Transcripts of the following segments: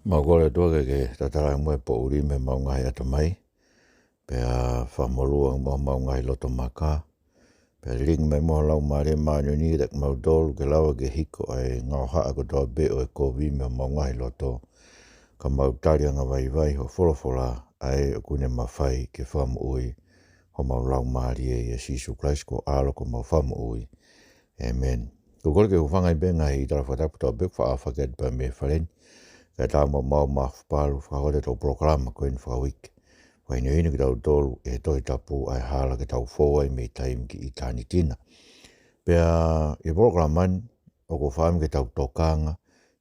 Magole toke ke tatara mo po uri me maungai ata mai. Pe a whamolua mo maungai loto maka. Pe ring me mo lau mare maanyo ni rek maudol ke lawa ke hiko ai ngau haa ko toa be o e kovi me maungai loto. Ka mautaria ngā vai ho wholofola ai o kune mawhai ke whamu ui. Ho mau lau maari e Jesus Christ ko alo ko mau whamu ui. Amen. Ko kore ke huwhangai benga i tara whatapu toa be wha awhaket pa me wharen. Ka tā mau whapalu whakahore tau programa koen whakawik. Wai ni inu ki tau tolu e toi tapu ai hala ki tau fōai me taim ki i tāni tina. Pea i programan o ko whaam ki tau tokanga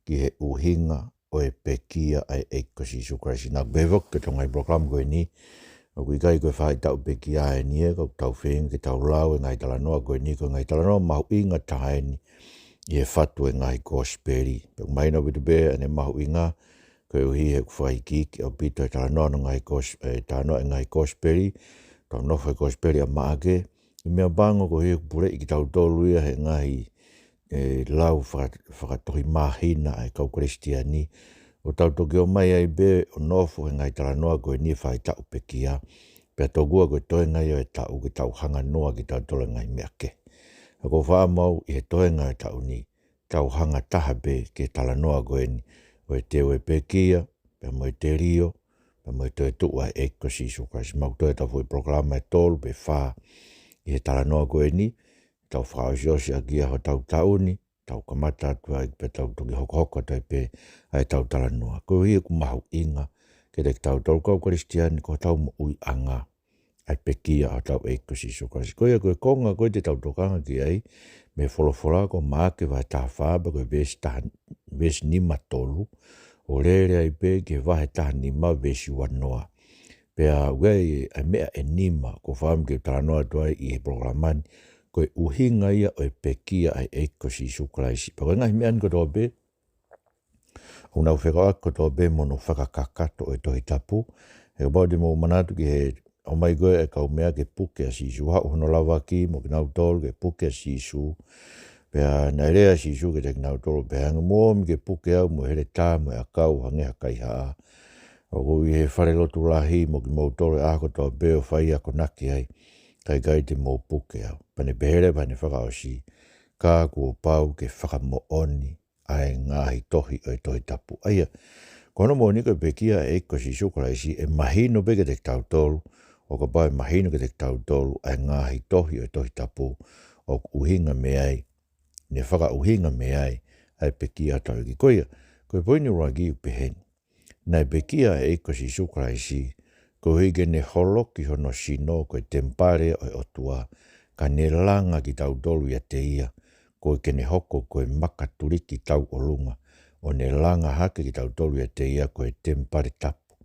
ki he uhinga o e pekia ai eikosi sukrasi. Nā bevok ki tongai program koe ni. O kui kai koe whai tau pekia e ni e kau tau whenga ki tau lau e ngai talanoa koe ni. Ko ngai talanoa mahu inga tahaini. I e whatu e ngai gospeli. Pek maina witu bea ane mahu inga. Koe uhi he kuwhai kiki o pito e talanoa no ngai gospeli. Tau nofo e gospeli a maake. I mea bango ko he kupure i ki tau tolu ia he ngahi lau whakatohi mahina ai kau kristiani. O tau toki o mai ai be o nofo he ngai talanoa koe ni whai tau pekia. Pea togua koe toe ngai o e tau ki tau hanga noa ki tau tole ngai meake. Ako whaamau i he toenga e tau ni, tau hanga taha be ke talanoa koe ni, o e teo e pekia, pe mo e te rio, pe mo e toe tua e ekosi sukrasi. Mau toe tau fui programa e tolu pe wha i he talanoa koe ni, tau whaosiosi a kia ho tau ni, tau kamata atua i pe tau toki hoko toi pe ai tau talanoa. Koe hi e kumahu inga, ke te tau tolu kau kristiani ko tau mo ui anga. Ai pekia a tau eikosi sukrasi. Koe koe konga koe te tau tokanga ki ai, me wholofora ko maake vai taha whaaba koe vesi nima tolu, o rere ai pe ke vahe taha nima vesi wanoa. Pea wei ai mea e nima ko whaam ke taranoa tuai i he programani, koe uhinga ia o e pekia ai eikosi sukrasi. Pa koe ngahi mean ko toa be, unau whekao ako toa be mono whakakakato o e tohi tapu, he bau di mo manatu ki he o mai goe e kau mea ke puke a sisu. Hau hono lawa ki mo ki nau tolu ke puke a sisu. Pea nai rea sisu ke te ki nau tolu. Pea hanga mua mi ke puke au mo here tā mo e a kau hange hakai haa. O kui he whare lotu lahi mo ki mau tolu e ako toa beo whai ako naki ai. Kai te mo puke au. Pane behere pane whakao si. Kā kua pau ke whakamo oni. Ai ngahi tohi o e tohi tapu. Aia, kono mo niko pekia e kosi sukrasi e mahino peke te tau tolu. O ka pai mahino ke te tau tolu ai ngahi tohi o tohi tapu o uhinga me ai. Ne whaka uhinga me ai ai pekia tau ki koia. Koe poini rangi upeheni. Nai pekia e kosi sukraisi ko hige ne holoki hono sino koe tempare o Otua. Ka ne langa ki tau tolu ia te ia. Koe ke ne hoko koe makaturiki tau olunga. O ne langa hake ki tau tolu ia te ia koe tempare tapu.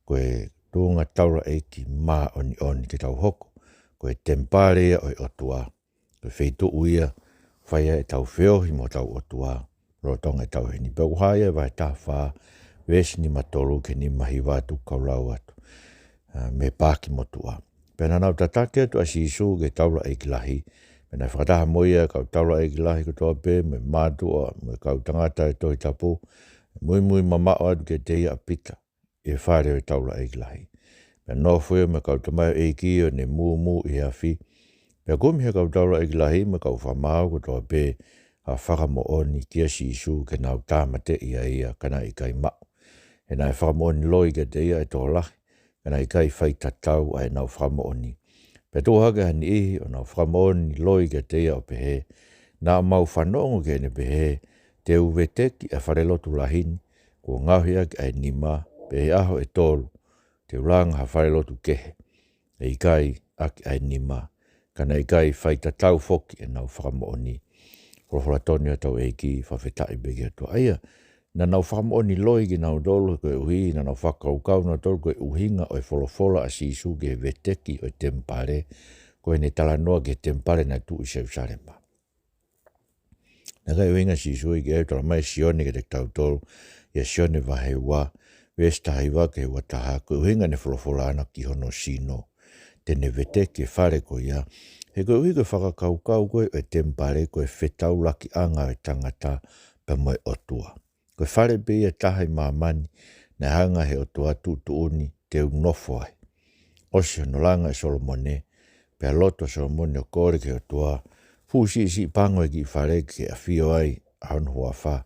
Koe tuunga taura eiki maa oni te tau hoko. Koe temparea o Otua. Koe feitu uia, whaia e tau whiohi mo tau Otua. Rotonga e tau heni. Pau haia vai tā whaa, vesi ni matolu ke ni mahi wātu kaulau atu. Me pāki motua. Pena nau tatake atu a sisu ke taura eiki lahi. Pena whakataha moia kau taura eiki lahi ko toa pe, me mātua, me kau tangata e tohi tapu. Mui mamao atu ke te ia apita. E whare o taura eiki lahi. Pea no wheo me kau tamai eiki o ne mu i awhi. Pea kumi he kau taura eiki lahi me kau whamau ko toa pe a whakamo oni kia sisu ke nau tāmate ia kana i kai mao. E nai whakamo oni loi ke te ia e tō lahi. Kana i kai whai tatau ai nau whakamo oni. Pea tō hake hani ihi o nau whakamo oni loi ke te ia o pehe. Nā mau whanongo ke ne pehe. Te uweteki a wharelotu lahini. Ko ngauhia ki ai nima. Pehe aho e tōlu. Te ulanga ha wharelotu kehe. E i kai aki ai nima. Kana i kai whai tatau foki e nau whakamo oni. Korohora toni o tau eiki whawhetai begi atua. Aia, na nau whakamo oni loi ki nau dolo koe uhi, na nau whakaukau na tolu koe uhinga o e wholofola a sisu ke veteki o e tempare, koe ne talanoa ke tempare na tu i Jerusalema. Na kai uhinga sisu i ke e tola mai sione ke te tau tolu, ia sione wahe wa, vesta haiwa ke wataha, koe uhinga ne wholofola ana ki hono sino, tene veteki whare ko ia, he koe uhi koe whakakaukau koe o e tempare koe whetau laki anga o e tangata pa moe Otua. Koe whare pe ia taha I mamani, na hanga he Otua tuuni te unofo ai. Osi no langa I Solomone, pe a loto Solomone o kore ke Otua, fusi si pango ki whare ke a whio ai, a honu hua wha.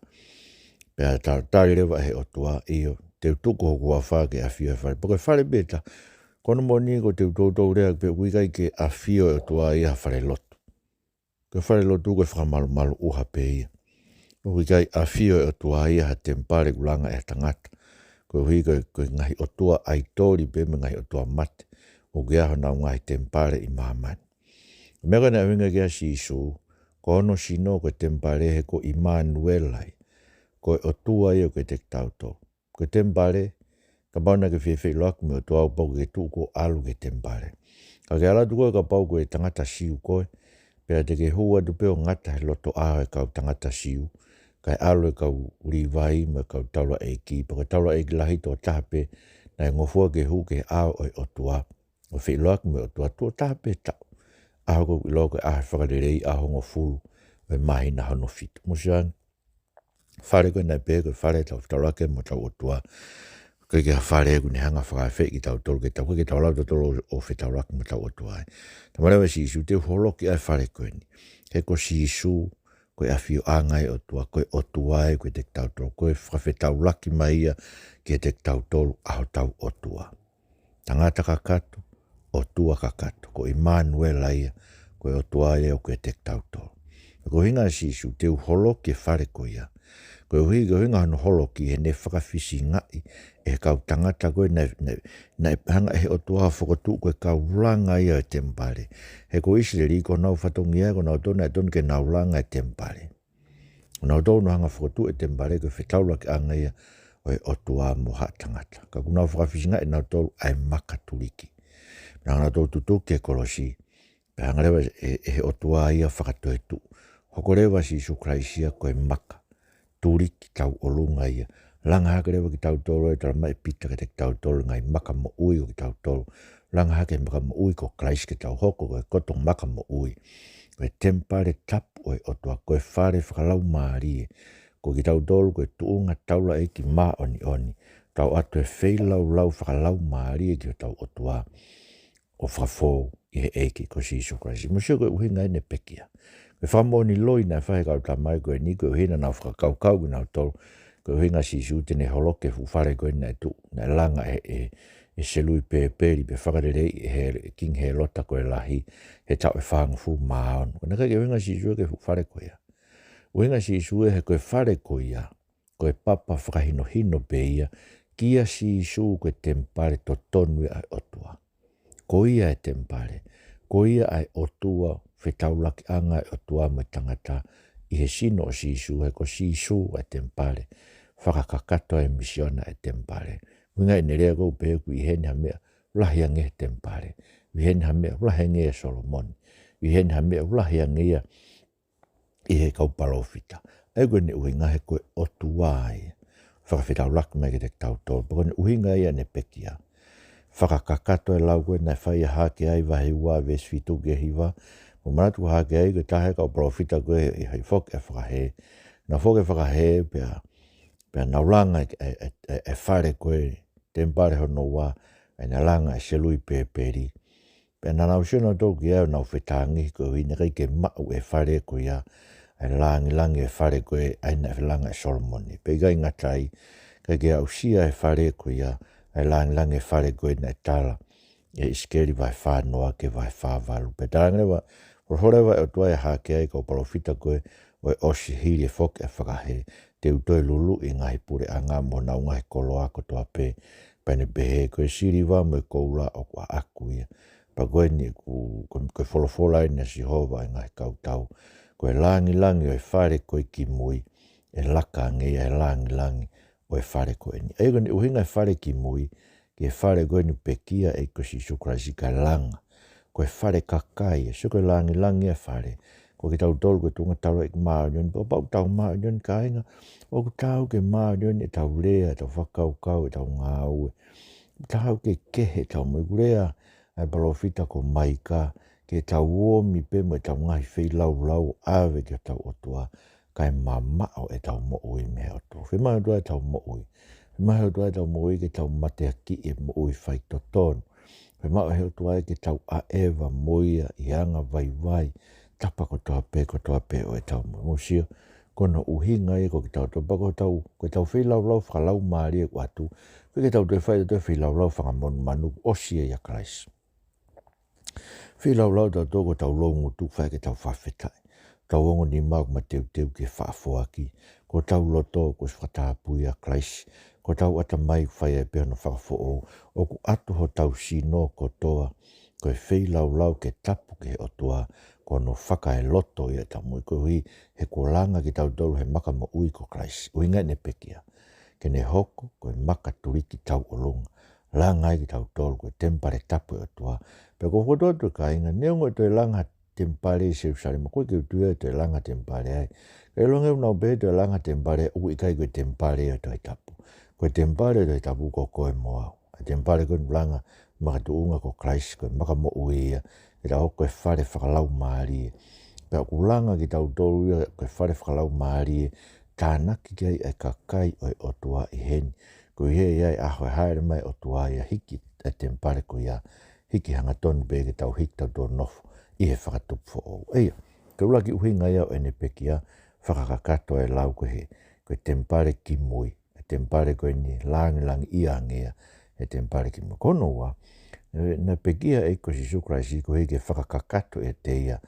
Pe a tari rewa he Otua iyo, te utuko hua wha ke a whio whare. Poko whare beta, kono moni ko te utou rea pe wikai ke a whio Otua ia whare loto. Ke whare loto ko whamalu malu uha pe ia. Wikai a whio Otua ia ha tempare kulanga e tangata. Ko hui ko ngahi Otua ai tori pe me ngahi Otua mate. O kia hana ngahi tempare I mamani. Mega na winga kia si isu, ko ono sino ko tempare he ko Immanuel ai. Ko Otua ia ko te tauto. Ko tempare, ka bauna ke whiwhi loak me Otua au pau ke tu ko alu ke tempare. Ka ke ala tuko ka pau ko e tangata siu koe, pea te ke hua tu peo ngata he loto a e kau tangata siu. Kai alo e kau riwai me kau taula e ki. Paka taula e ki lahi tō tahape na e ngofua ke hu ke ao o Otua. O whi loak me Otua tō tahape tau. Aho ko ki loko e ahe whakarerei aho ngofuru me mahi na hano fitu. Musiang, whare koe nei pē koe whare tau taulake mo tau Otua. Koe kia whare koe ni hanga whakawhi ki tau tolu ke tau. Koe ki tau lau tolu o whi taulake mo tau Otua. Tamarewa si isu te holoki ai whare koe ni. He ko si isu koe awhio angai Otua, koe Otua e koe te tautolu, koe whawhetau laki mai ia ki te tautolu aho tau Otua. Tangata kakato, Otua kakato, ko Immanuel ia, koe Otua e o koe te tautolu. Ko hinga sisu te uholo ke whare koe ia. Koe hinga hano holo ki he ne whakawhisi ngai e kau tangata koe na hanga he Otua whakotu koe kau langa ia e tempare. He ko Israeli ko nau whatongi ko nau tona e tonu ke nau langa e tempare. Nau tonu hanga whakotu e tempare koe whetaula ke anga ia o e Otua mo ha tangata. Ka ku nau whakawhisi ngai nau tolu ai makaturiki. Nau tolu tutu ke kolosi. Pe hanga rewa he Otua ia whakatoetu. Hoko rewa si Isu Kraisia koe maka. Turiki tau olunga ia. Langa hake rewa ki tau tolu e tala mai pita ke te tau tolu ngai maka mo ui o ki tau tolu. Langa hake maka mo ui ko Krais ke tau hoko koe kotong maka mo ui. Koe tempare tapu o e Otua koe whare whakalau maarie. Ko ki tau tolu koe tuunga taula e ki maa oni oni. Tau atu e wheilau lau whakalau maarie ki o tau Otua. O whafo i he eiki ko si Isu Kraisia. Musio koe uhinga ene pekia. Koe whamoni loi na whahe kau tamai koe ni koe uhina na whakakau ki nau tolu. Koe uhinga si Isu tene holoke whare koe na tu. Na langa e selui pēperi pe whakarerei he king he lota koe lahi. He tau e whangufu maon. Koe naka ke uhinga si Isu e ke whare koe ia. Uhinga si Isu e he koe whare koe ia. Koe papa whakahino hino pe ia. Kia si Isu koe tempare to tonu ai Otua. Ko ia e tempare. Ko ia ai Otua whetaulaki anga e Otua mo tangata I he sino o si Isu he ko si Isu e tempare. Whakakakato e misiona e tempare. Winga e nerea kou peku I heni hamea ulahi ange e tempare. I heni hamea ulahi ange e Solomon. I heni hamea ulahi ange ia I he kaupalofita. Ego ne uhinga he koe Otua ia. Whakawhetaulaki mai ke te tautolu. Pako ne uhinga ia ne pekia. Whakakakato e lau koe na whai a hake ai wahi ua ves fitu ke hiwa. O manatu hake ai koe tahe kau profita koe I hei whok e whakahe. Na whok e whakahe pia naulanga e whare koe tempare hono wā. E na langa e selui pēperi. Pia na nau sio nau tau ki au nau whetangi koe hui nekai ke mau e whare koe ia. E langi e whare koe aina e langa e Solomoni. Pia ikai ngatai kai ke au sia e whare koe ia. E langi whare koe na tala e iskeri vai whanoa ke vai whāwalu. Pe tāngarewa, horewa e Otua e hake ai kau palofita koe o e osi hiri e whoke e whakahe. Te utoi lulu I ngahi pure anga mo nau ngahi koloa ko toa pe. Pane behe koe siriwa mo e koula o kua aku ia. Pa koe ni koe wholofola I na Sihova e ngahi kautau. Koe langi o e whare koe ki mui. E laka ngia e langi. O e whare koe ni. Ego ni uhinga e whare ki mui, ki e whare koe ni pekia e ko si Isu Kraisia ka langa. Ko e whare kakai, e so koe langi e whare. Ko ki tau tolu koe tunga tau e maarion, o pau tau maarion ka inga, o ku tau ke maarion e tau lea, tau whakaukau e tau ngāue. Tau ke kehe tau mo rea, ai palofita ko maika, ke tau uomi pe mo e tau ngahi whei lau ave ke tau Otua. kai mamao e tau mo ui me Otua. Whimahi Otua e tau mo ui. Whimahi Otua e tau mo ui ke tau mate ki e mo ui whai to tonu. Whimahi he Otua e ke tau a ewa moia i anga vai vai. Tapa ko toa pe o e tau mo. Mosio, kono uhinga e ko ki tau topa ko tau whilau lau whakalau maari e watu. Ko ke tau te whai te whilau lau whakamonu manu osia ia Christ. Whilau lau tau ko tau longu tu whai ke tau whawhetai. Tau ongo ni mau ma teu ke whaafoaki. Ko tau loto ko whatapu ia Christ. Ko tau ata mai whai e pia no whakafo o ku atu ho tau sino ko toa. Ko e whilau lau ke tapu ke Otua. Ko no whaka e loto ia tamu. Ko hui he ko langa ki tau tolu he maka mo ui ko Christ. Uhinga ne pekia. Ke ne hoko ko e maka turiki tau olonga. Langa ki tau tolu ko e tempare tapu e Otua. Pe ko kotoa tu ka inga neongo to e langa tempare se usari. Ma koe ke utua to e langa tempare ai. Ke longe unau be to e langa tempare ui kai ko e tempare e to e tapu. Ko e tempare to e tapu ko koe moa. A tempare ko e langa maka tuunga ko Christ ko e maka mo ui ia. Ke ta hoko e whare whakalau maari e. Pea kulanga ki tau tolu ia ko e whare whakalau maari e. Tānaki ki ai e kakai o e Otua i heni. Ko i hei ai aho e haere mai Otua ia hiki e tempare ko ia. Hiki hanga tonu be ke tau hiki tau tō nofo. I he whakatupu fo o. Eia, ke ulaki uhinga ia o ene pekia. Whakakakato e lau ko he. Ko e tempare ki mui. E tempare ko e ni langi ia ngea. E tempare ki mui. Kono wa. Na pekia e ko si sukraisi ko heke whakakakato e te ia.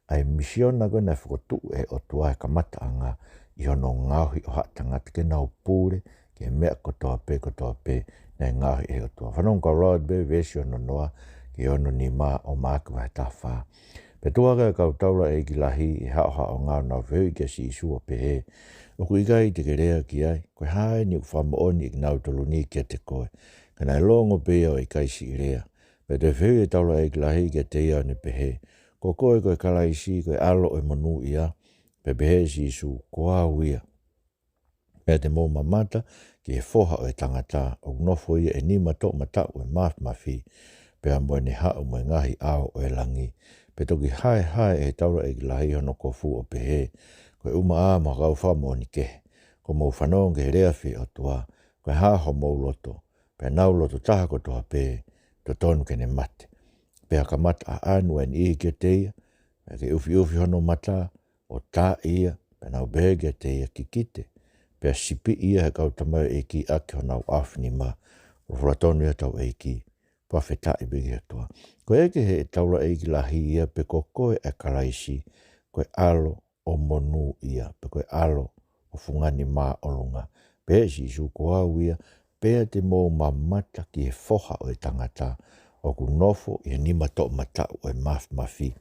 Ai misiona ko na whakotu e Otua e kamata anga. I hono ngauhi o hatangata ke nau pūre. Ke mea kotoa pe. Na ngauhi e Otua. Whanong ka road be vesi ono noa. Ke ono ni maa o māku vai tā whā. Pe tuaga e kau taura e ki lahi i hao ngau nau whiu i kia si isu o pe he. O kui kai te ke rea ki ai. Koe hae ni uwhama oni i nau tolu ni kia te koe. Kana e longo pe au i kai si i rea. Pe te whiu e taura e ki lahi kia te iau ni pe he. Ko koe koe kala isi koe alo e monu ia. Pe pe he si isu koa uia. Pe te mō mamata ki e foha o e tangata. O nofo ia e ni mato mata o e mafi. Pea moe ne hao moe ngahi ao o e langi. Pe toki hae e taura e ki lahi hono kofu o pe he. Koe uma ma kau whamo ni ke. Ko mou whanong ke rea whi Otua. Koe haho mou loto. Pea nau loto taha ko toha pe. To tonu ke ne mate. Pea ka mata a anu en i ke te ia. Pea ke ufi hono mata. O tā ia. Pea nau behe ke te ia ki kite. Pea sipi ia he kau tamau e ki ake honau afni ma. Rura tonu ia tau e ki. Pawhetai bigi Otua. Ko eke he taura e ki lahi ia pe ko koe e karaisi. Koe alo o monu ia. Pe koe alo o fungani maa olunga. Pe si isu ko au ia. Pea te mō mamata ki e foha o e tangata. O ku nofo i ni mato mata o e mafi.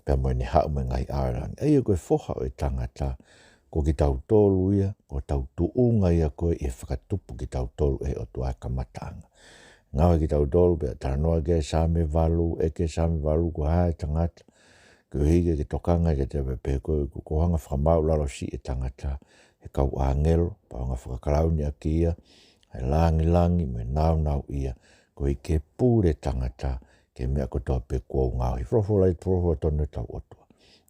Pea moe ni hao me ngai aarang. Eia koe foha o e tangata. Ko ki tau tolu ia. Ko tau tuunga ia koe i e whakatupu ki tau tolu e Otua e kamatanga. Ngau ki tau tolu pia taranoa ke same valu, eke same valu ko hae tangata. Ko hige ke tokanga ke te pepe ko hanga whakamau laro si e tangata. He kau angelo, pa hanga whakakarau ni aki ia. He langi me nau ia. Ko i ke pūre tangata ke mea ko toa pe kua ngau. Hi frofo tonu tau Otua.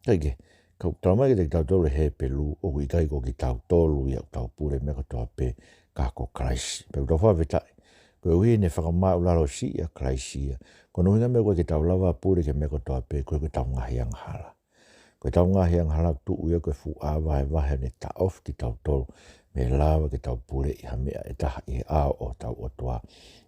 Kaike, kau taumai ke te tau tolu he pelu, o kui kai ko ki tau tolu ia tau pūre mea ko toa pe kako Christ. Pe kutau whawhetai. Koe ui ne whakamau laro si a Christ ia. Kono hinga mea koe ke tau lawa pūre ke mea ko toa pe, koe ke tau ngahi ang hala. Koe tau ngahi ang hala tu uia koe fu awa he wahe ne ta of ki tau tolu. Me lawa ke tau pūre i hamea e taha i ao o tau Otua.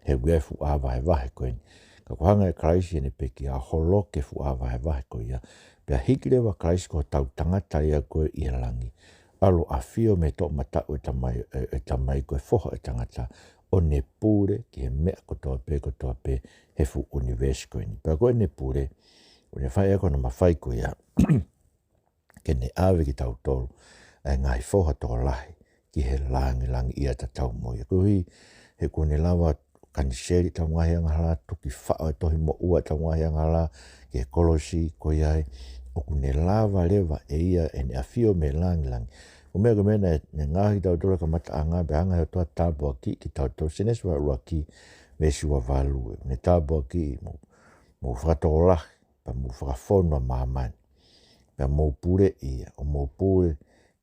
He ue fu awa he wahe koe ni. Ka kohanga e Christ ia ne peki a holo ke fu awa he wahe koe ia. Pea hikirewa Christ ko tau tangata ia koe i langi. Alo a fio me to mata o e tamai koe foha e tangata. O ne pūre ki he mea ko toa pe he fu universe koe ni. Pea koe ne pūre, o ne whai ako na mawhai koe ia, ke ne awe ki tau tolu, ai ngai foha toa lahi, ki he langi ia ta tau moia. Koe hui, he koe ne lawa kaniseri tau ngahi anghala, tuki whao e tohi mo ua tau ngahi anghala, ki he kolosi koe iai, o koe ne lawa lewa e ia e ne awhio me langi. O mea ka mena e ngahi tau tolu ka mata anga, pe anga he toa tāpua ki tau tolu, senes wa ua ki, vesi wa valu, ne tāpua ki, mo whakatolahi, pa mo whakawhonua mamani, pe mo pure ia, o mo pure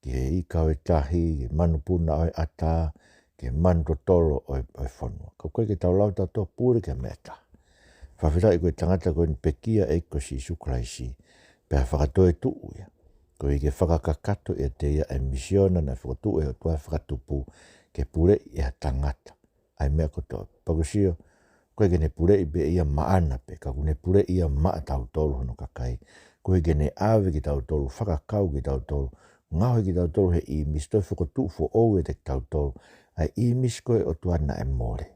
ke ika o tahi, ke manu puna o ata, ke manu totolo o whanua. Ka koe ke tau lau tatoa pūre ke meta. Whawhirai koe tangata koe ni pekia eiko si suklaisi, pēr whakatoe tuu ia. Koe i ke whakakakato e te ia e misiona na whakatuu e o tua whakatupu ke pūre i a tangata. Ai mea kotoa. Pagusio, koe gene pūre i be ia maana pe, ka kune pūre ia maa tau tolu hono kakai. Koe gene awe ki tau tolu, whakakau ki tau tolu, ngaho ki tau tolu he i mistoi whakatuu fo ou e te tau tolu, ai i miskoe o tuana e more.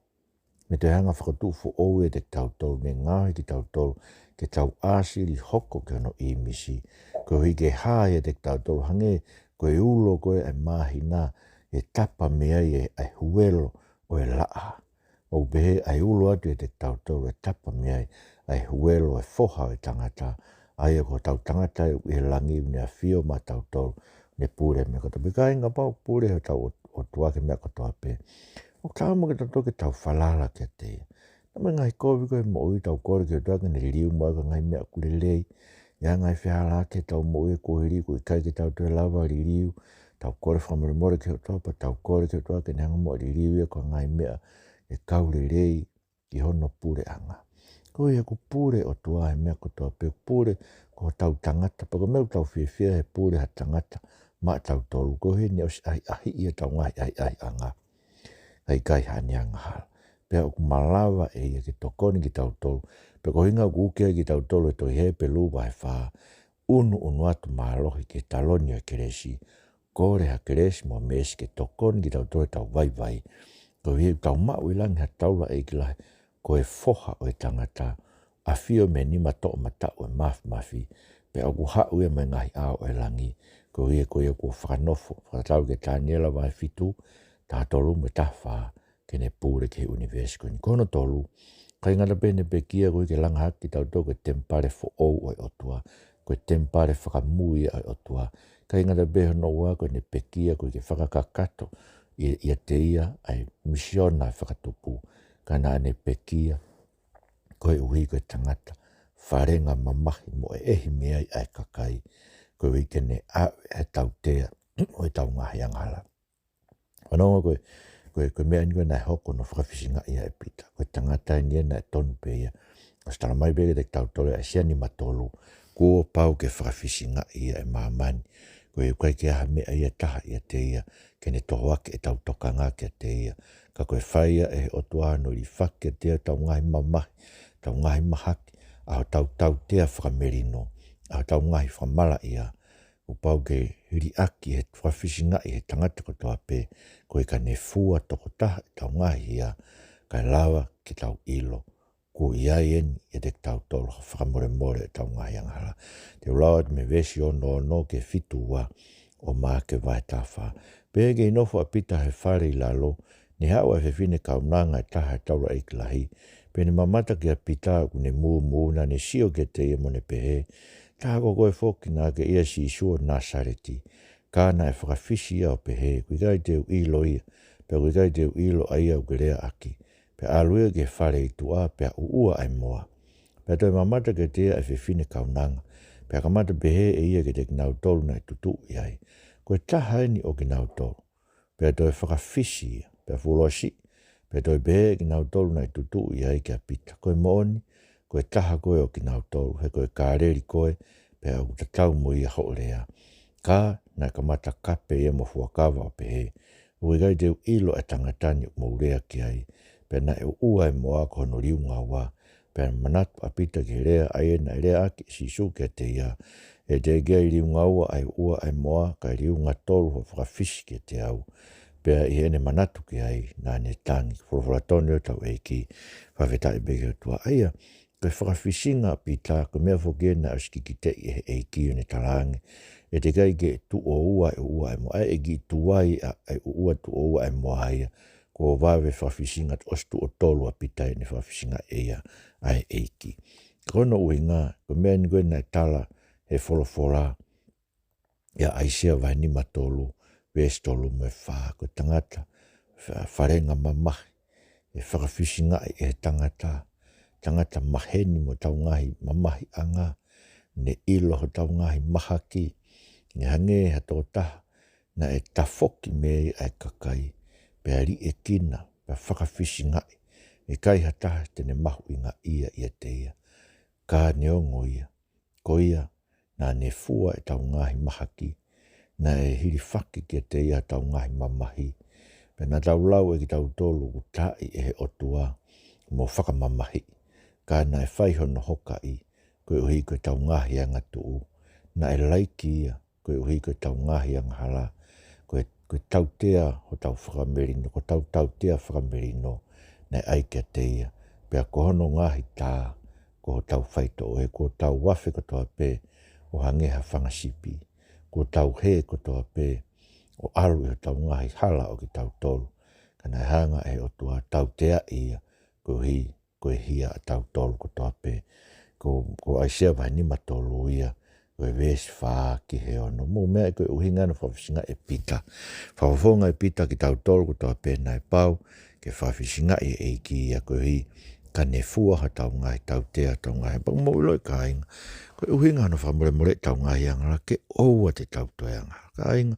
Me te hanga whakatuu fo ou e te tau tolu, me ngaho ki tau tolu, ke tau asi li hoko ke ono i misi. Koe hui ke hae e te tau tolu, hange koe ulo koe e mahina, e tapa mea e huelo o e laa. O behe ai ulo atu e te tau tolu, e tapa mea e huelo e foha o e tangata. Ai e ko tau tangata e langi ne a fio ma tau tolu, ne pūre me koto. Pika inga pau pūre he tau o tuake mea koto ape. O tau mo ke tau toke tau falala ke te. Name ngai kovi koe mo ui tau kore ke tuake ne liu mo ka ngai mea kule lei. Ia ngai whihala ke tau mo ui ko hiri ko i kai ke tau tue lava liu. Tau kore whamore more ke o pa tau kore ke tuake ne hanga mo liu ia ko ngai mea e kaure lei ki hono pūre anga. Koe e ku pūre o tua he mea kotoa pe pūre ko tau tangata. Pako meu tau whiawhia he pūre ha tangata ma tau tolu. Ko he ni aus ahi ia tau ngai ahi anga. Ai kai hani anga hala. Pea o ku malawa e ia ki tokoni ki tau tolu. Peko hinga ku ukea ki tau tolu e toi he pe luwa he wha. Unu atu mahalohi ke taloni o keresi. Kore ha keresi mo mesi ke tokoni ki tau tolu tau vai. Ko he tau mau ilangi ha taula e ki lahi. Ko e foha o e tangata. A fio me ni mato o matau e mafi. Pe au ku hau e mai ngahi ao e langi. Ko he ko e ku whakanofo. Whakatau ke tāniela vai fitu. Tā tolu me tawha. Kene pūre ke universi. Ko ni kono tolu. Kai ngata pene pekia ko ke langa haki tau tau ke tempare fo ou o Otua. Ko tempare whakamui o Otua. Kai ngata beho no ua ko ne pekia ko ke whakakakato. Ia te ia ai misiona whakatupu. Kana ne pekia. Koe uhi koe tangata, wharenga mamahi mo e ehi mea ai kakai, koe ui kene a e tau tea o e tau ngahi angala. Whanonga koe mea ni koe nai hoko no whakawhisinga ia e pita, koe tangata e niena e tonu pe ia, o stara mai bege te tau tole a siani matolu, kua pau ke whakawhisinga ia e maamani, koe koe ke aha mea ia taha ia te ia, kene tohoake e tau tokanga ke te ia, ka koe whaia e Otua no li whake te tau ngahi mamahi, tau ngahi mahaki, a tau tea whakamerino, a tau ngahi whamala ia, o pau ke hiri aki he whawhisinga i he tangata kotoa pe, koe ka ne fua toko taha tau ngahi ia, ka lawa ki tau ilo, ko iai eni e te tau tolo whakamore tau ngahi angala. Te ulawa me vesi no ke fitu wa o maa ke vai tawha. Pege i nofo a pita he whare i lalo, ni hawa e whine kaunanga e taha e taura e kilahi, pene mamata ki a pita ku ne na ne sio ke te ia mo ne pehe, taha ko koe whoki nā ke ia si isua Nasareti, kāna e whakawhisi ia o pehe, kui kai te ilo ia, pe kui kai te ilo a ia u gerea aki, pe aluia ke whare i tua, pe a uua ai moa. Pe toi mamata ke te ia e whine kaunanga, pe a kamata pehe e ia ke te kinau tolu na tutu iai, koe taha eni o kinau tolu, pe toi whakawhisi ia, pe fulosi, pe toi behe ki nau tolu nai tutu i ai kia pita. Koe mooni, koe taha koe o ki nau tolu, he koe kāreri koe, pe au tatau mo ia hoolea. Ka na kamata kape ia mo fuakawa o pehe. Ui gai teu ilo e tangatani mo urea ki ai, pe na e ua e moa ko no riu ngā wā, pe manatu a pita ki rea ai na rea aki si su ke te ia. E te gea i riu ngā ua ai ua ai moa, ka riu ngā tolu ho whakawhisi ke te au. Pea i ene manatu ki ai nā ne tangi, whorofora o tau eiki, whawhetai bege o tua aia, koe whakawhisinga pita, ko mea whokena aski ki te i eiki o ne talangi, e te kai ke tu o ua e moa, e ki tu wai e ua tu o ua e moa aia, ko wawe whakawhisinga ostu o tolu a pita e ne whakawhisinga eia ai eiki. Kono Uhinga, ko mea ni koe nai tala he whorofora, ia aisia vai ni matolu, Vestolu me wha, ko tangata, wharenga mamahi, e whakawhisinga e tangata maheni mo tau ngahi mamahi anga, ne ilo ho tau ngahi mahaki, ne hange ha tō taha, na e tafoki me ai kakai, pe ari e kina, pe whakawhisi ngai, e kai hataha tene mahu i ngā ia te ia. Ka neongo ia, ko ia, na ne fua e tau ngahi mahaki, na e hiri whaki ki te ia tau ngahi mamahi, pe na tau lau e ki tau tolu utai e he Otua, mo whakamamahi, ka na e whaihono hoka i, koe uhi koe tau ngahi anga tuu, na e laiki ia, koe uhi koe tau ngahi anga hala, koe tau tea ho tau whakamerino, ko tau tea whakamerino, na e aike te ia, pea kohono ngahi tā, ko tau whaito o he, ko tau wafe ko toa pē, o hangeha whangasipi, ko tau he ko toa pē, o aru e tau ngahi hala o ki tau tolu, kana e hanga e Otua tau tea ia, ko hia a tau tolu ko toa pē, ko aisea vai ni matolu ia, ko e vesi whaa ki he ono, mo mea ko uhinga na whawhisinga e pita, whawafonga e pita ki tau tolu ko toa pē na e pau, ke whawhisinga e eiki ia ko hi, ka ne fua ha tau ngai tau tea tau ngai, pa mo iloi ka inga, ko uhinga na whamore more tau ngai anga, ke oua te tau toi anga, ka inga,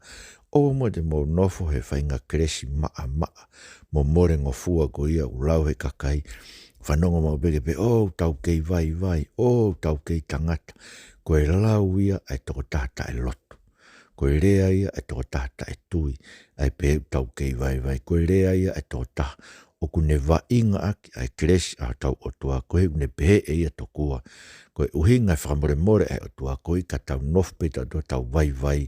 oua mo te mo nofo he whainga kresi maa, mo more ngofua ko ia ulau he kakai, whanonga mau bege pe, tau kei vai, tau kei tangata, ko e lau ia ai toko tahata e loto, ko e rea ia ai toko tahata e tui, ai pe tau kei vai, ko e rea ia ai toko taha, o kune wa inga aki ai kresi a tau Otua, ko he une pehe e ia tokua, ko e uhinga e whakamore more ai Otua, ko i ka tau nofpe tau vai,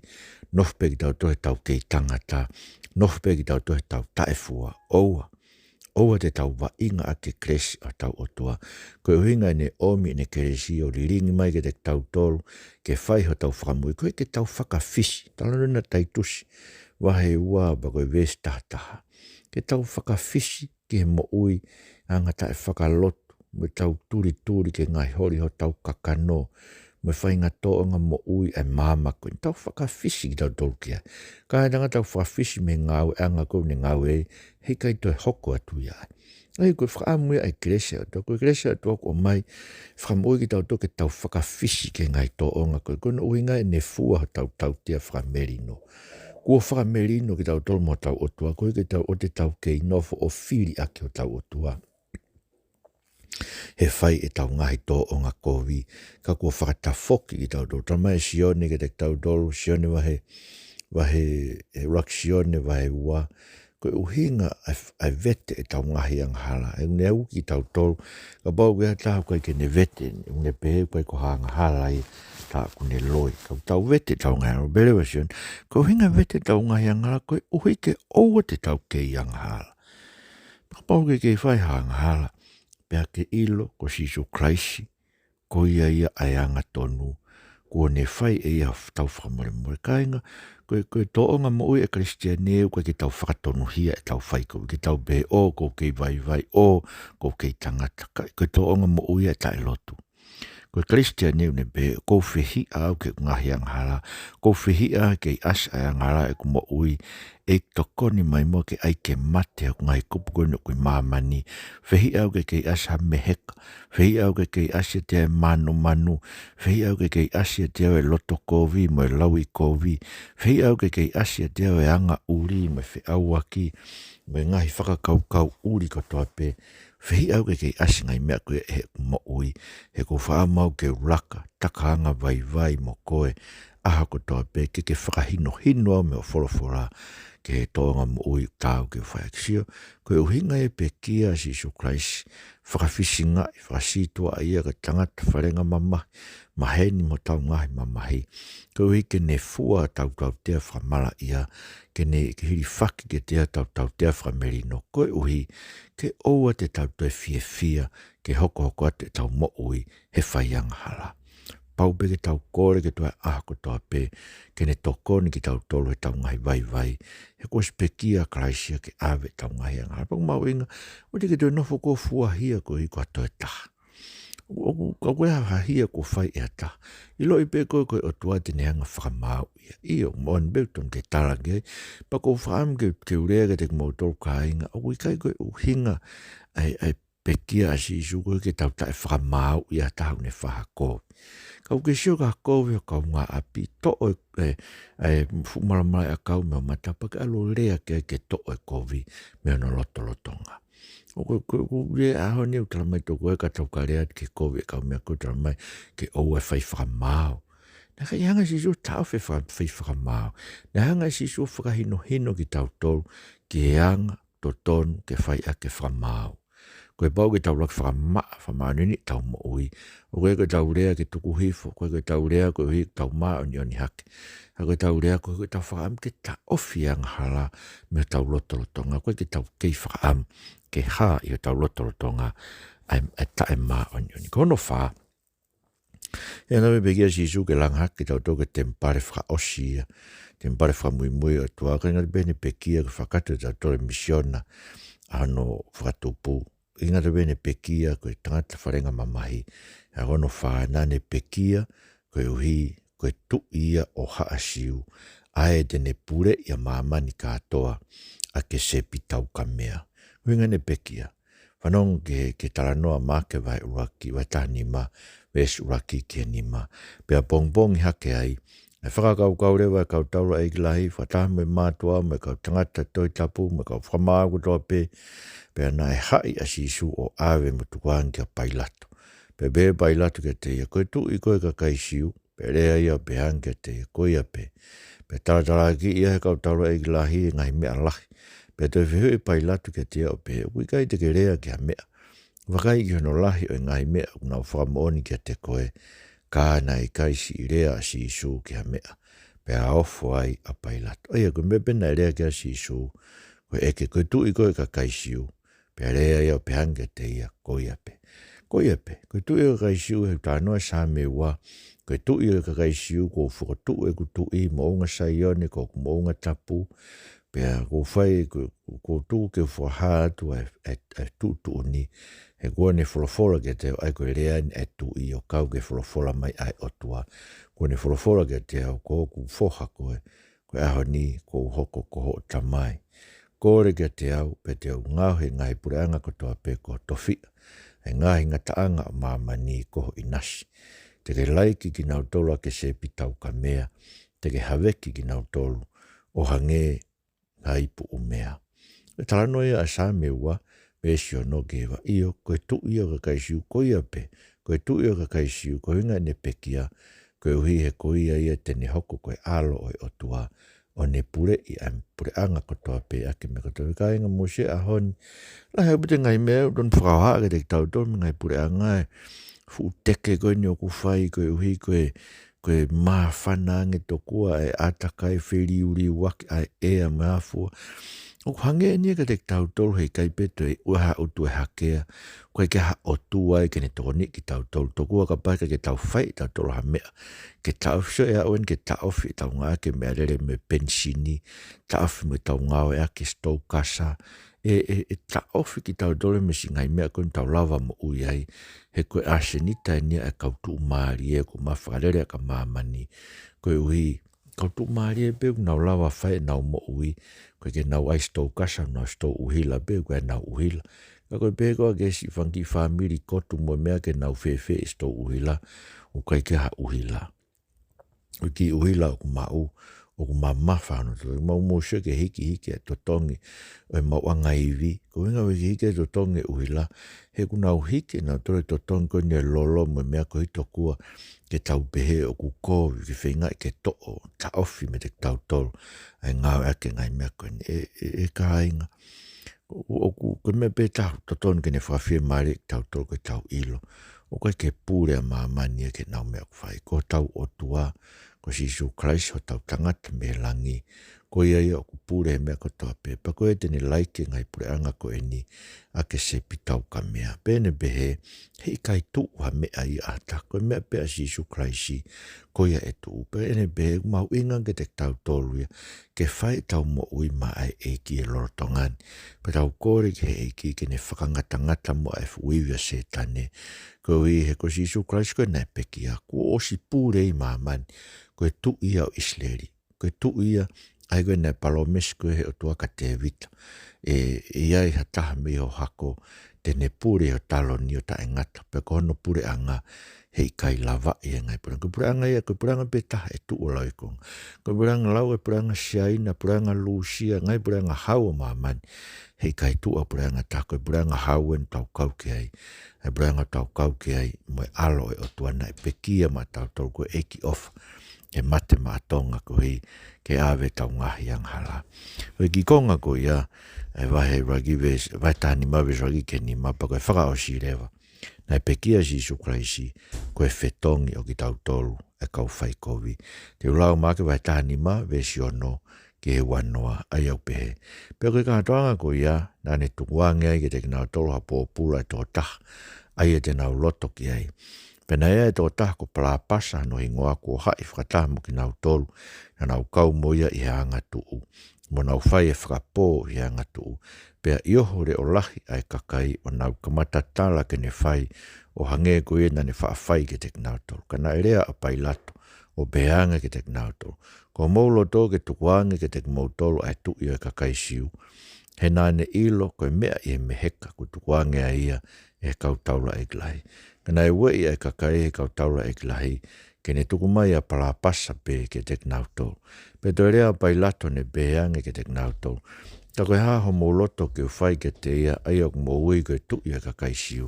nofpe ki tau kei tangata, nofpe ki tau taefua, oua te tau wa inga ake kresi a tau Otua, ko e uhinga ne omi ne keresi o liringi mai ke te tau tolu, ke whai ho tau whakamui, ko e ke tau whakawhisi, talanuna taitusi, wahe ua ba koe vesi tahataha, ke tau whakawhisi ki he mo ui, anga ta e whakalotu, me tau turi ke ngai hori ho tau kakano, me whainga toonga mo ui ai mama koe, tau whakawhisi ki tau tolu kia, ka hanga tau whakawhisi me ngau, anga koe ne ngau e, hei kai toi hoko atu ia. Ai koe whakaamui ai kresi atu, koe kresi atu ako mai, whakamui ki tau toke tau whakawhisi ke ngai toonga koe, koe no uhinga e ne fua tau tia whakamerino. Kua whakamerino ki tau tolu mo tau Otua, koe ki tau o te tau kei nofo o whiri ake o tau Otua. He whai e tau ngahi tō o ngā kovi, ka kua whakatafoki ki tau tolu, tama e sione ki te tau tolu, sione wahe rak sione wahe ua, koe uhinga ai vete e tau ngahi ang hala, e une au ki tau tolu, ka bau kia tahu kai ke ne vete, une pehe kai ko hanga hala i, ta kune loi, tau vete tau ngahi, bere wasion, koe uhinga vete tau ngahi ang hala, koe uhi ke oua te tau kei ang hala. Pau ke whai hanga hala, pea ke ilo ko siso kraisi, ko ia ai anga tonu, ko ne whai e ia tau whakamore kainga, koe toonga mo ui e kristianeu, koe ke tau whakatonu hia e tau whai, koe ke tau be o, ko kei vai, ko kei tangata, koe toonga mo ui e tae lotu. Koe kristianeu ne be, ko whihi au ke ngahi ang hala, ko whihi a ke as ai ang hala e kumo ui, e tokoni mai mo ke ai ke mate au ngai kupu koe no koe mamani, whihi au ke as ha meheka, whihi au ke as e te manu, whihi au ke as e te e loto kovi mo e laui kovi, whihi au ke as e te e anga uri mo e whi au aki, mo e ngahi whakakau uri katoa pe, whihi au ke as ngai mea koe he mo ui, he ko whaamau ke uraka, takanga vai mo koe, aha katoa pe ke whakahino au me o wholofora, ke he tōnga mo ui tāu ke whaakisio, koe uhinga e pekia Jesu Christ, whakawhisinga, whakasitua ia ka tangata wharenga mamahi, maheni mo tau ngahi mamahi, koe uhi ke ne fua tau tea whamala ia, ke hiri whaki ke tea tau tea whamerino, koe uhi, ke oua te tau toi fia, ke hoko ate tau mo ui, he whaianga hala. Pau beke tau kore ke toa ahako toa pe, ke ne tokoni ki tau tolu he tau ngahi vai, he ko spekia kraisia ke ave tau ngahi anga. Pau mau inga, o te ke toi nofo ko fua hia ko i ko atoe taha. Ka koe ha hia ko whai e taha. I lo i pe koe Otua te neanga whakamau ia. Iyo, moan belton ke talange, pa ko whaam ke urea ke te mo tolu ka inga, o i kai koe uhinga ai pekia a si isu koe ke tau tae whakamau ia tau ne whahako. Kau ke sio ka kowe o kau ngā api to e fumaramai a kau mea matapa ke alo lea ke to e kovi mea no lotonga. O ko le aho ni o talamai to koe ka tau ka lea ke kovi e kau mea ko talamai ke ou e whai whakamau. Na kai hanga si isu tau whai whakamau. Na hanga si isu whakahino ki tau tolu ke anga toton ke whai a ke whakamau. Koe pau ke tau lak whakamau nini tau mo ui. O koe ke tau rea ke tuku hifo, koe ke tau rea koe hui tau maa o ni hake. Ha koe tau rea koe tau whakam ke ta ofi ang hala me tau lotolotonga. Koe ke tau kei whakam ke ha i o tau lotolotonga ai tae maa o ni. Kono wha. Ia nawe begia si isu ke lang hake tau tau ke tempare whaka osi ia. Tempare whaka mui o tua. Koe ngari bene pekia ke whakatu tau tole misiona. Ano whakatupu. Inga te bene pekia koe tangata wharenga mamahi. Ia kono whanane pekia koe uhi koe tu ia o haasiu. Ae tene pure ia maamani katoa a ke sepi tau kamea. Winga ne pekia. Whanong ke taranoa make vai uraki, vai tahanima, ves uraki ke nima. Pea bongbong hake ai. E whakakau rewa kau taura e kilahi, whataha me mātua, me kau tangata toi tapu, me kau whamaagu toa pe. Pea na e hai a sisu o awe mutukuan kia pailato. Pea be pailato ke te ia koe tu i koe ka kaisiu, pea rea ia behan ke te ia koe ia pe. Pea taratara ki ia he kau taura e kilahi e ngai mea lahi. Pea toi whihu i pailato ke te ia o pe, kui kai te ke rea kia mea. Wakai ki hono lahi o ngai mea, unau whakamooni kia te koe, kāna i kaisi i rea a sisu kia mea. Pea ofo ai a pailato. Oia, koe mepena i rea kia sisu, koe eke koe tu i koe ka kaisiu. Pea rea ia pehange te ia koiape. Koiape, koe tu i ka kaisiu he tānoa sa me ua. Koe tu i ka kaisiu ko whakatu e ku tu i moonga saione ko moonga tapu. Pea ko whai ko tu ke whahatu e tu ni. He kua ne wholofola ke te ai koe rea ni e tu i o kau ke wholofola mai ai Otua. Kua ne wholofola ke te au ko ku whoha koe. Koe aho ni ko hoko ko ho tamai. Kore kia te au, pe te au ngau he ngai pureanga ko toa pe ko tofi. He ngai ngata anga o mamani ko inasi. Te ke laiki ki nau tolu a ke se pitau ka mea. Te ke haweki ki nau tolu o hange ngai pu umea. E talano ia a sa me ua, pe si no gewa. Iyo, koe tu ia ka kaisiu koia pe. Koe tu ia ka kaisiu koe inga ne pekia. Koe uhi he koia ia tene hoko koe alo o Otua. O ne pure i am pure anga kotoa pe ake me kotoa ka inga mose a honi. La heo pute ngai mea don whakaha ke te tau tonu ngai pure anga e. Fu teke koe ni o ku whai koe uhi koe maa whanange tokua e atakai whiri uri waki ai ea mea fua. O hange ni ka te tau tolu hei kai peto e uha utu e hakea. Koe ke ha Otua e kene toni ki tau tolu. Tokua ka paka ke tau whai tau tolu ha mea. Ke tau fio e auen ke tau fi tau ngā ke mea lere me pensini. Tau fi me tau ngāo e ake stou kasa. E tau fi ki tau tolu me si ngai mea kone tau lava mo ui ai. He koe asenita e nia e kautu maari e ko mawhakarere a ka mamani. Koe uhi. Kautu maari e peu nau lawa whai nau mo ui. Koe ke nau ai stou kasa, nau stou uhila peu koe nau uhila. Ka koe pēkoa ke si whangi whamiri kotu mo mea ke nau whewhe stou uhila. O kai ke ha uhila. O ki uhila o ku mau. O ku mamawhano. O mau mosio ke hiki e totongi. O mau anga iwi. Ko inga wiki hiki e totongi uhila. He ku nau hiki nau tore totongi koe ni lolo mo mea ko hito kua. Ke tau pehe o ku kōwi ki whinga ke to'o. Ta ofi me te tau tolu. Ai ngāo ake ngai mea koe ni. E ka inga. O ku mea pe tau totongi ke ne whawhia maare tau tolu ke tau ilo. O koe ke pūrea mamani e ke nau mea kuwhai. Ko tau Otua. Ko sisu Christ ho tau tangata me langi. Ko ia ia o ku pūre mea ko toa pe. Pa koe tene laike ngai pure anga ko e ni. Ake se pitau ka mea. Pene behe. Hei kai tu ha mea i ata. Ko mea pe a sisu Christ. Ko ia e tu. Pene behe mau inga ke te tau tolu ia. Ke whai tau mo ui ma ai e ki e lorotongani. Pa tau kore ke e ki ke ne whakangata ngata mo e fuiwia se tane. Ko i he ko sisu Christ ko nei pekia. Ko osi pūre i mamani. Koe tu ia o Isleri. Koe tu ia ai koe nei palomes koe he Otua ka te vita. Iai hataha mi ho hako tene puri o talo ni o ta engata. Pe kono puri anga hei kai lava i ngai puranga. Ko puranga ia, ko puranga petaha e tu o lau ikong. Ko puranga lau e puranga siaina, puranga lusia, ngai puranga hau o mamani. Hei kai tu o puranga tako, puranga hau en tau kau ki ai. E puranga tau kau ki ai, moe alo e Otua na e pekia ma tau tau ko eki ofa. E mate ma atonga ko hei ke awe tau ngahi ang hala. Koe ki konga ko ia, e wahe ragi ves, vai tahani mawe ragi ke ni mapa koe whaka o si rewa. Nai pekia si sukraisi, koe whetongi o ki tau tolu e kau whai kovi. Te ulau make vai tahani ma vesi ono ki he wanoa ai au pehe. Pea koe kahatoanga ko ia, nane tukuange ai ke te kinau tolu hapo o pula e tō tah, ai e te nau loto ki ai. Pena ea e tō tah ko palapasa no ingoa ko hai whakataha mo ki nau tolu, na nau kau moia i hanga tuu. Mo nau whai e whakapō i hanga tuu. Pea ioho re o lahi ai kakai o nau kamata tala ke ne whai o hange ko e na ne whaafai ke te kinau tolu. Kana e rea a pai lato o beanga ke te kinau tolu. Ko maulo tō ke tukuange ke te kinau tolu ai tu i o kakai siu. He nane ilo koe mea i he meheka ko tukuange a ia e kau taula e glahi. Kana e wei e kakai e kau taula e glahi, ke ne tuku mai a palapasa pe ke te kinau tolu. Pe to rea pai lato ne behange ke te kinau tolu. Ta koe haho mō loto ke whai ke te ia, ai ok mō ui koe tuk i a kakai siu.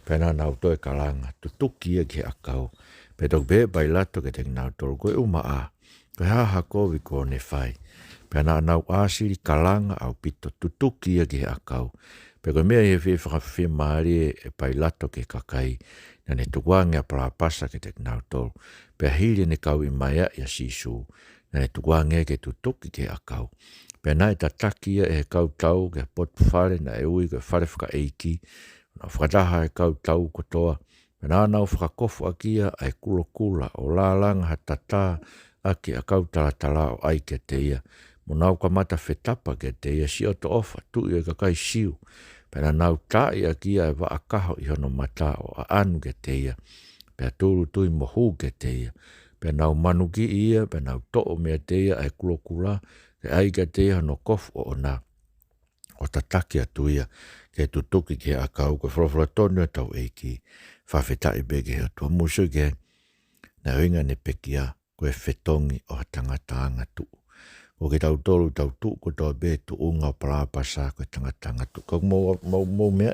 Pe nā nau toi kalanga, tu tuki ia ke akau. Pe tok be pai lato ke te kinau tolu, koe uma a. Koe haha kovi ko ne whai. Pe nā nau asiri kalanga au pito, tu tuki ia ke akau. Pe koe mea i he whakawhi maari e pai lato ke kakai, na ne tukuange a palapasa ke te kinau tolu. Pe hiri ne kau i maia i a sisu, na ne tukuange ke tutuki ke akau. Pe nai ta taki ia e kau tau ke potu whare na e ui ke whare whaka eiki, na whakataha e kau tau kotoa. Pe nā nau whakakofu akia ai kula kula o la langa hatata aki a kau talatala o ai ke te ia. Mo nau ka mata whetapa ke te ia si oto ofa tu i ka kai siu. Pena nau tai a kia e wa akaho i hono mata o a anu ke te ia. Pea tūru tui mohu ke te ia. Pea nau manuki ia, pea nau to'o mea te ia ai kulokula. Ke ai ke te ia no kofu o na. O tataki atu ia. Ke tutuki ke akau ko whrawhra tonu tau eiki. Whawhetai bege hea tua musu ke. Na ringa ne pekia koe whetongi o tangata anga tuu. O ke tau tolu tau tuu ko tau be tu unga palapasa koe tangata tuu. Kau mau mea.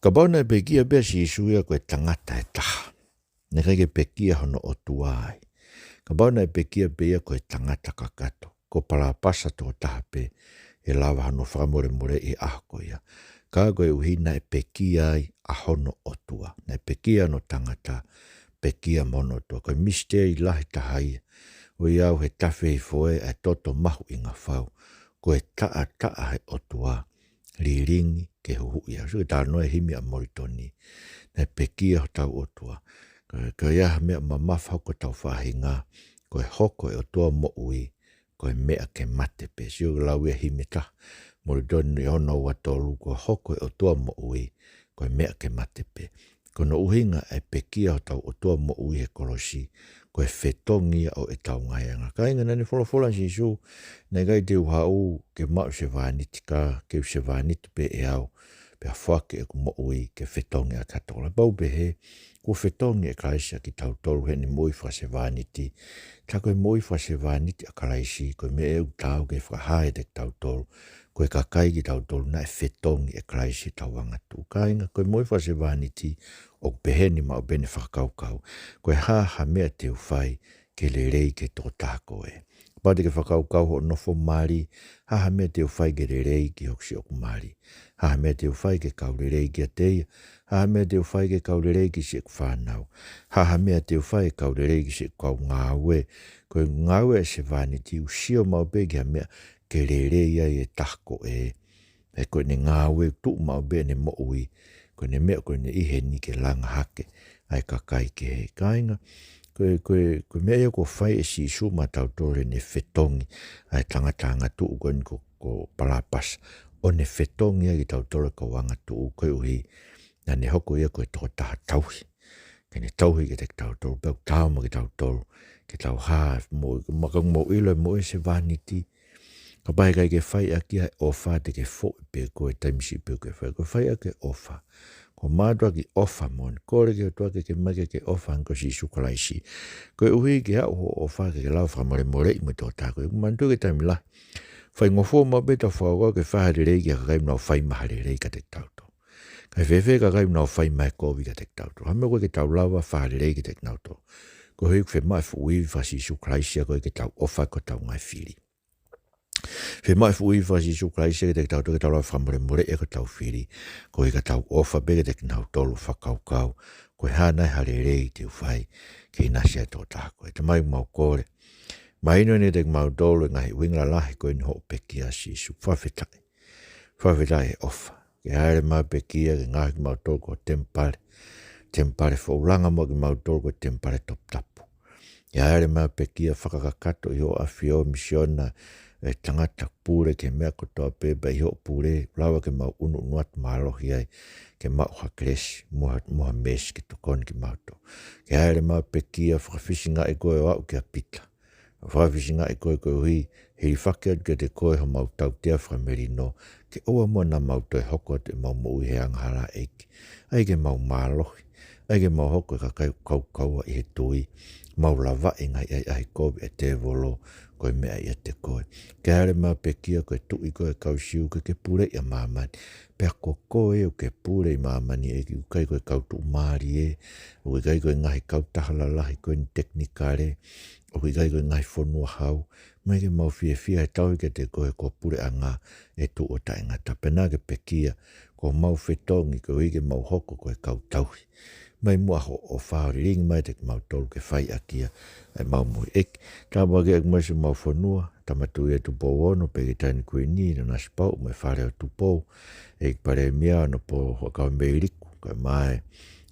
Ka bauna e pekia bea si isuia koe tangata e taha. Ne kai ke pekia hono Otua ai. Ka bauna e pekia bea koe tangata kakato. Ko palapasa tō taha pe e lawa hano whamore more i ahko ia. Ka koe uhina e pekia ai a hono Otua. Na e pekia no tangata pekia mono tua. Koe misteri lahi tahai. O iau he tawhi i foe e toto mahu i ngā whau. Koe taa he Otua. Riringi ke huhu ia. So tā noe himi a moritoni. Na e pekia hotau Otua. Koe iaha mea mamawhau ko tau whahinga. Koe hoko e Otua mo ui. Koe mea ke mate pe. Sio lau ia himi ta. Moritoni i ono watolu. Koe hoko e Otua mo ui. Koe mea ke mate pe. Kono Uhinga e pekia hotau Otua mo ui he kolosi. Koe whetongia o e tau ngaianga. Ka inga nani whola si su. Nei gai te uhau ke mau se vāniti ka. Ke se vāniti pe e au. Pe a whake e ku mo ui ke whetongia katola. Bau pe he. Ko whetongia e kalaisi ki tau tolu he ni mui wha se vāniti. Ta koe mui wha se vāniti a kalaisi. Koe me e u tau ke whahae te tau tolu. Koe kakai ki tau tolu na e whetongi e kalaisi tau wangatu. Ka inga koe mui wha se vāniti. O peheni ma o bene whakaukau. Koe haha mea te uwhai ke le rei ke tō tāko e. Pate ke whakaukau ho nofo maari, haha mea te uwhai ke le rei ki hoksi oku maari. Haha mea te uwhai ke kau le rei ki a teia. Haha mea te uwhai ke kau le rei ki si eku whanau. Haha mea te uwhai ke kau le rei ki si eku kau ngāwe. Koe ngāwe e se vāniti usio mau pegi ha mea ke le rei ai e tāko e. E koe ne ngāwe tu mau be ne mo ui. Koe ne mea koe ne ihe ni ke langa hake. Ai kakai ke he kainga. Koe mea ia ko whai e si isu ma tau tore ne whetongi. Ai tangata tu koe ni ko palapas. O ne whetongi ai tau tore ka wanga tu koe uhi. Na ne hoko ia koe tō taha tauhi. Ke ne tauhi ke te tau tore. Pau tāma ke tau tore. ke tau ha mo makang mo ilo mo se vanity ka pai kai ke fai aki ai ofa te ke fo pe ko taimsi pe ko fai ake ofa ko madwa ki ofa mon ko ke to ke make ke ofa ko si sukulaisi ko uhi ke o ofa ke la fa more mo to ta ko man to ke taimla fai ngofo mo beta fo ke fa re ke ka no fai ma re ka te tau kai fefe ka kai no fai mai ko vi ka te tau ha me ko ke tau lava fa re ke te tau ko he fe mai fu i fa si sukulaisi ko ke tau ofa ko tau ngai fili fe mai fu i fa si sukulaisi ke te tau la fa more e ko tau fili ko ke tau ofa be ke te tau tolu fa kau ko hana harere te fai ke na sia to ta ko te mai mau kore mai no ne te mau dolo ngai winga la ko in ho pekia si su fa fetai ofa ke hare ma pekia ke ngai mau tolo ko tempare fo langa mo ke mau tolo ko tempare top tapu ke hare ma pekia whakakakato i ho afio misiona e tangata pure ke mea kotoa peba i ho pure lawa ke mau unu nuat malohi ai ke mau hakresi mua mes ke tokon ki mau to ke haere mau pekia whakafisinga e koe wau ke apita whakafisinga e koe hui hei whakeat ke te koe ho mau tau tea whakamerino ke oa mua na mau toi hoko te mau mo ui he anghala eiki ai ke mau malohi ai ke mau hoko ka kau kaua i he tui mau lava e ngai ai koe e te volo koe mea ia te koe. Ke haere mā pekia koe tui koe kausiu ke pure ia mamani. Pea ko koe o ke pure i mamani e ki ukai koe kautu maari e, o kai koe ngahi kautahala lahi koe ni teknikare, o kai koe ngahi whonua hau, mai ke mau fia he tau ke te koe ko pure a ngā e tu o ta inga. Tapena ke pekia ko mau whetongi koe ike mau hoko koe kautauhi. Mai mua ho o whaori ringi mai te mau tolu ke whai akia ai mau mui ek. Tā wake ek mai se mau whanua, tamatu e tu pou ono pe ke tani koe ni na nasi pau mai whare o tu pou. Ek pare mea no po wakau mei riku, kai mai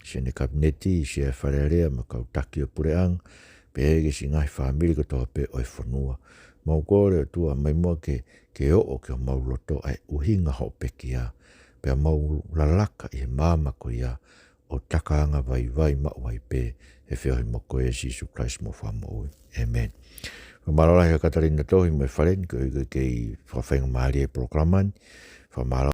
se ne kabineti se e whare rea ma kau taki o pure ang, pe ege si ngai whamiri ko toa pe oi whanua. Mau kore o tua mai mua ke o ke o mau loto ai uhinga ho pekia, pe mau lalaka i he mama ko ia, o takaanga vai ma wai pe e whiohi moko e Jesu Christ mo whamo ui. Amen. Whamarala hea Katarina tohi mai wharen ko i kei whawhainga maari e programan. Whamarala